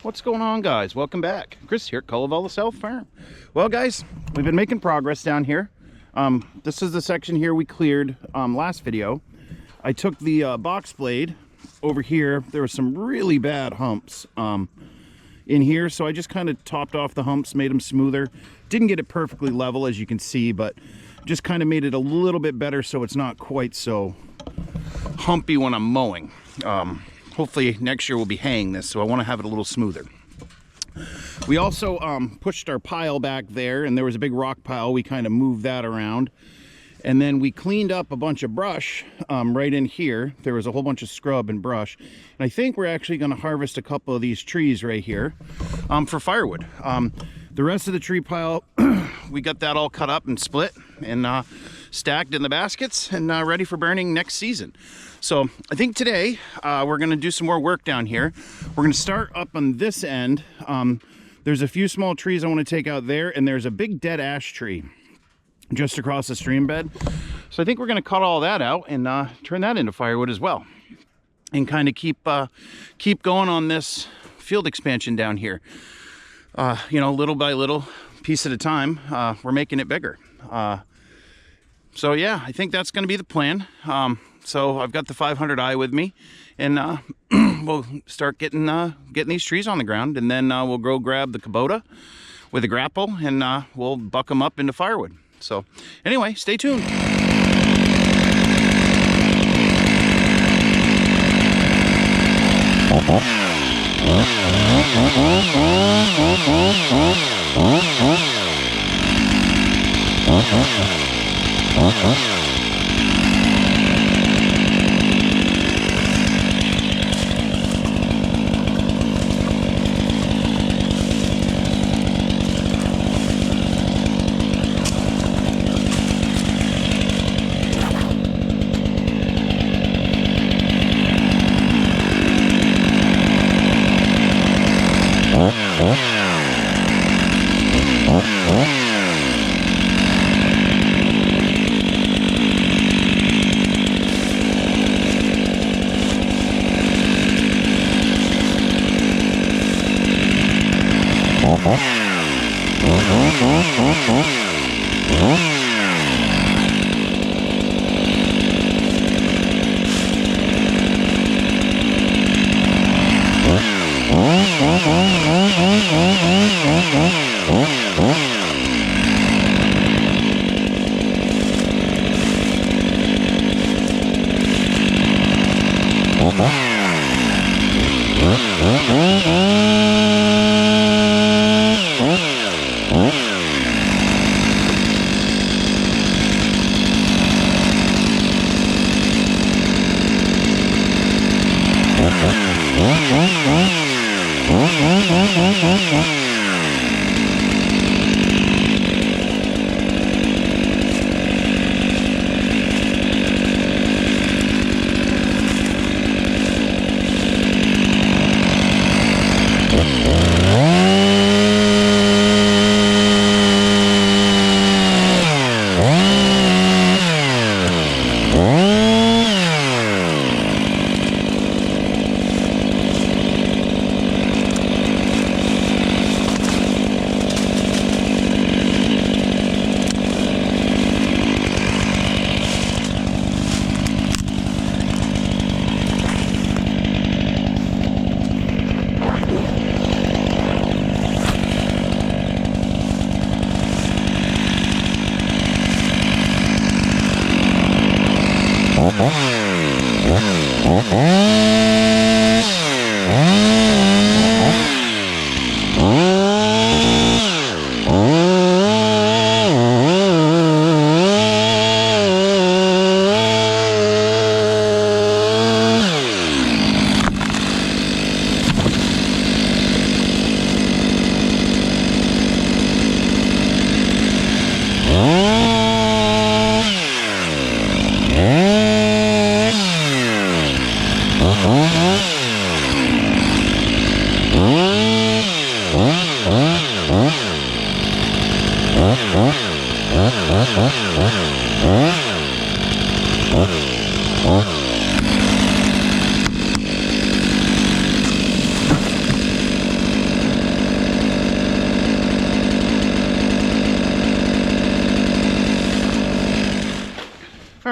What's going on, guys? Welcome back. Chris here at Kalevala South Farm. Well, guys, we've been making progress down here. This is the section here we cleared last video. I took the box blade over here. There were some really bad humps in here, so I just kind of topped off the humps, made them smoother. Didn't get it perfectly level, as you can see, but just kind of made it a little bit better so it's not quite so humpy when I'm mowing. Hopefully next year we'll be haying this, so I want to have it a little smoother. We also pushed our pile back there, and there was a big rock pile. We kind of moved that around, and then we cleaned up a bunch of brush right in here. There was a whole bunch of scrub and brush, and I think we're actually going to harvest a couple of these trees right here for firewood. The rest of the tree pile, we got that all cut up and split and stacked in the baskets and ready for burning next season. So I think today we're going to do some more work down here. We're going to start up on this end. There's a few small trees I want to take out there, and there's a big dead ash tree just across the stream bed. So I think we're going to cut all that out and turn that into firewood as well, and kind of keep going on this field expansion down here. You know, little by little, piece at a time, we're making it bigger. So yeah, I think that's going to be the plan. So I've got the 500i with me, and we'll start getting these trees on the ground, and then we'll go grab the Kubota with a grapple, and we'll buck them up into firewood. So anyway, stay tuned.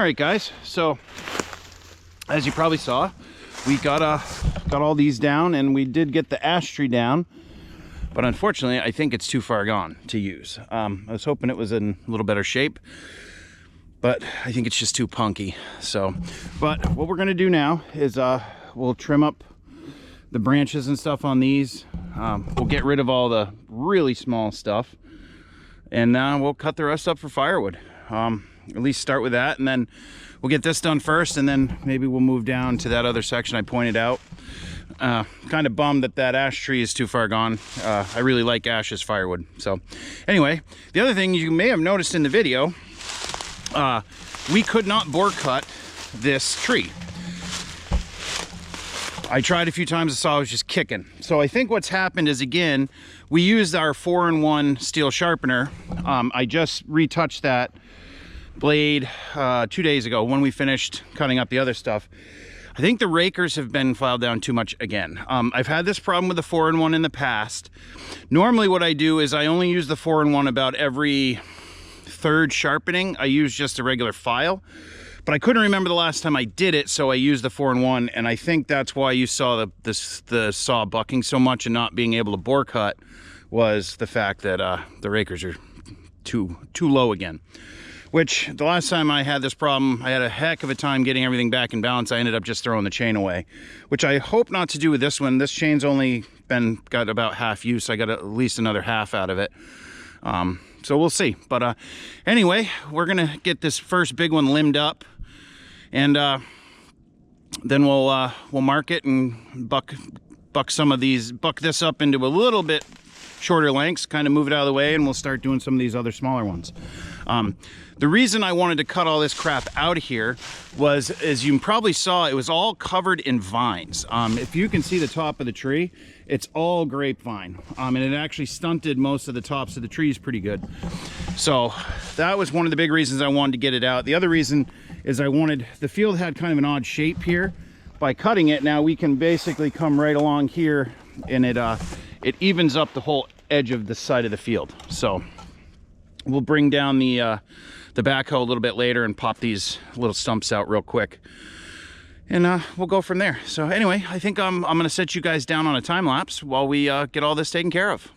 right, guys, so as you probably saw, we got all these down, and we did get the ash tree down, but unfortunately I think it's too far gone to use. I was hoping it was in a little better shape, but I think it's just too punky. So, but what we're gonna do now is we'll trim up the branches and stuff on these. We'll get rid of all the really small stuff, and we'll cut the rest up for firewood. At least start with that, and then we'll get this done first, and then maybe we'll move down to that other section I pointed out. Kind of bummed that ash tree is too far gone. I really like ash as firewood. So anyway, the other thing you may have noticed in the video, we could not bore cut this tree. I tried a few times, I saw it was just kicking. So I think what's happened is, again, we used our 4-in-1 steel sharpener. I just retouched that blade 2 days ago when we finished cutting up the other stuff. I think the rakers have been filed down too much again. I've had this problem with the 4-in-1 in the past. Normally what I do is I only use the 4-in-1 about every third sharpening. I use just a regular file, but I couldn't remember the last time I did it, so I used the 4-in-1, and I think that's why you saw the saw bucking so much and not being able to bore cut, was the fact that the rakers are too low again. Which, the last time I had this problem, I had a heck of a time getting everything back in balance. I ended up just throwing the chain away, which I hope not to do with this one. This chain's only got about half use. I got at least another half out of it. So we'll see. But anyway, we're gonna get this first big one limbed up, and then we'll mark it and buck some of these, buck this up into a little bit shorter lengths, kind of move it out of the way, and we'll start doing some of these other smaller ones. The reason I wanted to cut all this crap out of here was, as you probably saw, it was all covered in vines. If you can see the top of the tree, it's all grapevine, and it actually stunted most of the tops of the trees pretty good. So that was one of the big reasons I wanted to get it out. The other reason is the field had kind of an odd shape here. By cutting it, now we can basically come right along here, and it evens up the whole edge of the side of the field. So we'll bring down the backhoe a little bit later and pop these little stumps out real quick, and we'll go from there. So anyway, I think I'm gonna set you guys down on a time lapse while we get all this taken care of.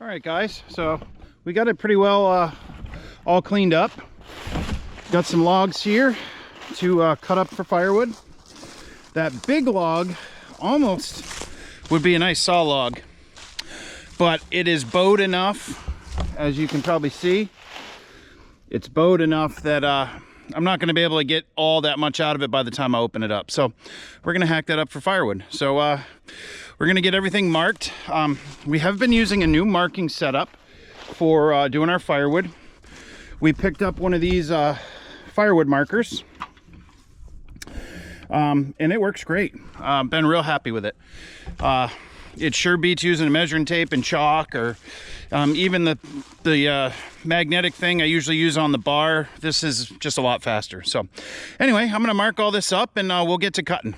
All right, guys, so we got it pretty well all cleaned up. Got some logs here to cut up for firewood. That big log almost would be a nice saw log, but it is bowed enough, as you can probably see. It's bowed enough that I'm not going to be able to get all that much out of it by the time I open it up. So we're going to hack that up for firewood. So we're going to get everything marked. We have been using a new marking setup for doing our firewood. We picked up one of these firewood markers, and it works great. Been real happy with it. It sure beats using a measuring tape and chalk, or even the magnetic thing I usually use on the bar. This is just a lot faster. So anyway, I'm going to mark all this up and we'll get to cutting.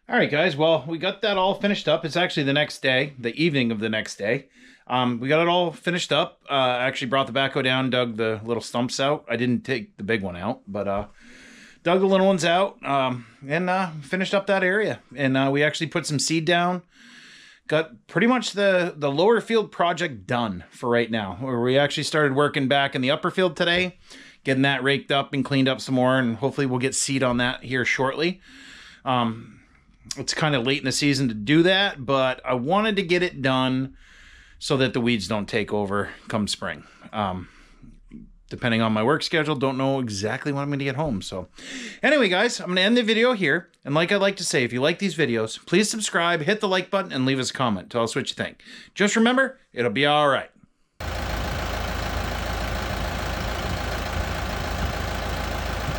All right, guys, well, we got that all finished up. It's actually the next day, the evening of the next day. We got it all finished up. I actually brought the backhoe down, dug the little stumps out. I didn't take the big one out, but dug the little ones out and finished up that area. And we actually put some seed down. Got pretty much the lower field project done for right now. We actually started working back in the upper field today, getting that raked up and cleaned up some more, and hopefully we'll get seed on that here shortly. It's kind of late in the season to do that, but I wanted to get it done so that the weeds don't take over come spring. Depending on my work schedule, don't know exactly when I'm going to get home. So anyway, guys, I'm going to end the video here. And like I like to say, if you like these videos, please subscribe, hit the like button, and leave us a comment. Tell us what you think. Just remember, it'll be all right.